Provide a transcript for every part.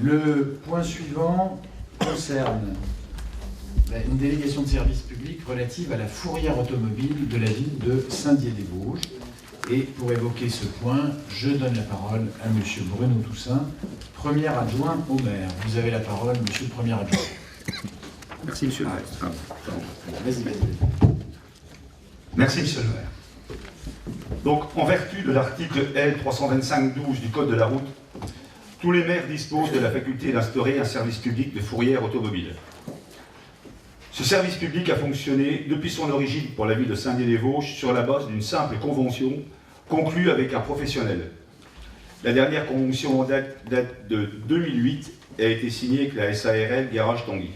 Le point suivant concerne une délégation de service public relative à la fourrière automobile de la ville de Saint-Dié-des-Vosges. Et pour évoquer ce point, je donne la parole à M. Bruno Toussaint, premier adjoint au maire. Vous avez la parole, monsieur le premier adjoint. Merci, monsieur le maire. Vas-y. Merci, monsieur le maire. Donc, en vertu de l'article L. 325-12 du Code de la route, tous les maires disposent de la faculté d'instaurer un service public de fourrière automobile. Ce service public a fonctionné depuis son origine pour la ville de Saint-Dié-des-Vosges sur la base d'une simple convention conclue avec un professionnel. La dernière convention date de 2008 et a été signée avec la SARL Garage Tanguy.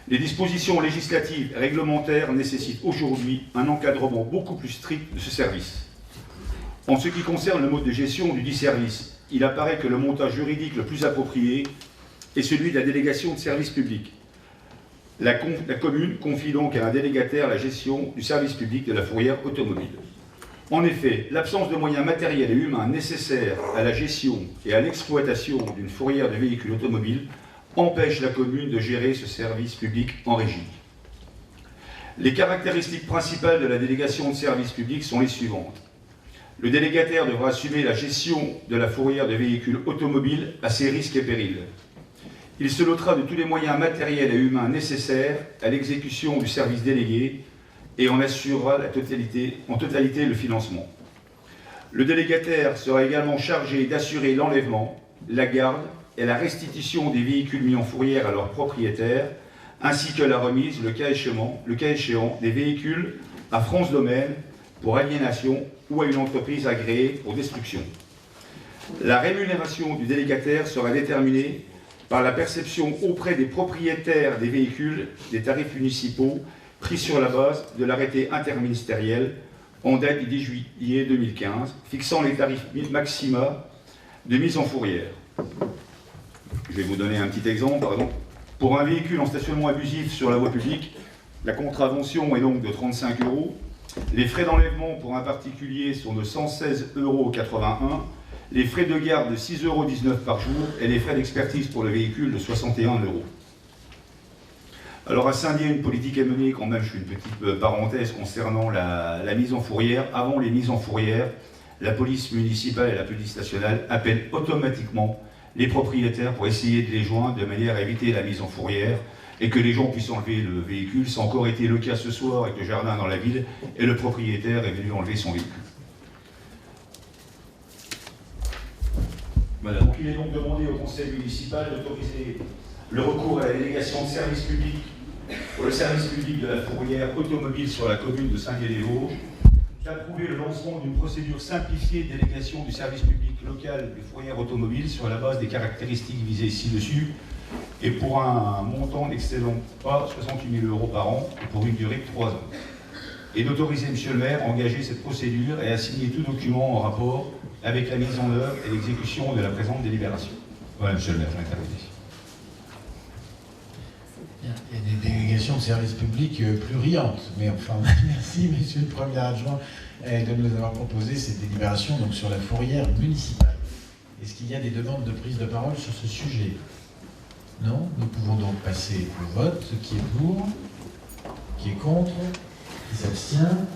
Les dispositions législatives et réglementaires nécessitent aujourd'hui un encadrement beaucoup plus strict de ce service. En ce qui concerne le mode de gestion du dit service, il apparaît que le montage juridique le plus approprié est celui de la délégation de service public. La commune confie donc à un délégataire la gestion du service public de la fourrière automobile. En effet, l'absence de moyens matériels et humains nécessaires à la gestion et à l'exploitation d'une fourrière de véhicules automobiles empêche la commune de gérer ce service public en régie. Les caractéristiques principales de la délégation de service public sont les suivantes. Le délégataire devra assumer la gestion de la fourrière de véhicules automobiles à ses risques et périls. Il se dotera de tous les moyens matériels et humains nécessaires à l'exécution du service délégué et en assurera en totalité le financement. Le délégataire sera également chargé d'assurer l'enlèvement, la garde et la restitution des véhicules mis en fourrière à leurs propriétaires, ainsi que la remise, le cas échéant, des véhicules à France Domaine pour aliénation ou à une entreprise agréée pour destruction. La rémunération du délégataire sera déterminée par la perception auprès des propriétaires des véhicules des tarifs municipaux pris sur la base de l'arrêté interministériel en date du 10 juillet 2015, fixant les tarifs maxima de mise en fourrière. Je vais vous donner un petit exemple. Par exemple, pour un véhicule en stationnement abusif sur la voie publique, la contravention est donc de 35 €. Les frais d'enlèvement pour un particulier sont de 116,81 €. Les frais de garde de 6,19 € par jour et les frais d'expertise pour le véhicule de 61 €. Alors à Saint-Dié, une politique est menée, quand même, je fais une petite parenthèse concernant la mise en fourrière. Avant les mises en fourrière, la police municipale et la police nationale appellent automatiquement les propriétaires pour essayer de les joindre de manière à éviter la mise en fourrière et que les gens puissent enlever le véhicule. Ça a encore été le cas ce soir avec le jardin dans la ville et le propriétaire est venu enlever son véhicule. Voilà. Donc il est donc demandé au conseil municipal d'autoriser le recours à la délégation de service public pour le service public de la fourrière automobile sur la commune de Saint-Dié-des-Vosges, d'approuver le lancement d'une procédure simplifiée de délégation du service public local des fourrières automobiles sur la base des caractéristiques visées ci-dessus et pour un montant n'excédant pas 68 000 € par an et pour une durée de 3 ans. Et d'autoriser M. le maire à engager cette procédure et à signer tout document en rapport avec la mise en œuvre et l'exécution de la présente délibération. Voilà, M. le maire, je m'interromps. Il y a des délégations de services publics pluriantes, mais enfin, merci monsieur le premier adjoint de nous avoir proposé cette délibération donc, sur la fourrière municipale. Est-ce qu'il y a des demandes de prise de parole sur ce sujet? Non? Nous pouvons donc passer au vote. Qui est pour? Qui est contre? Qui s'abstient?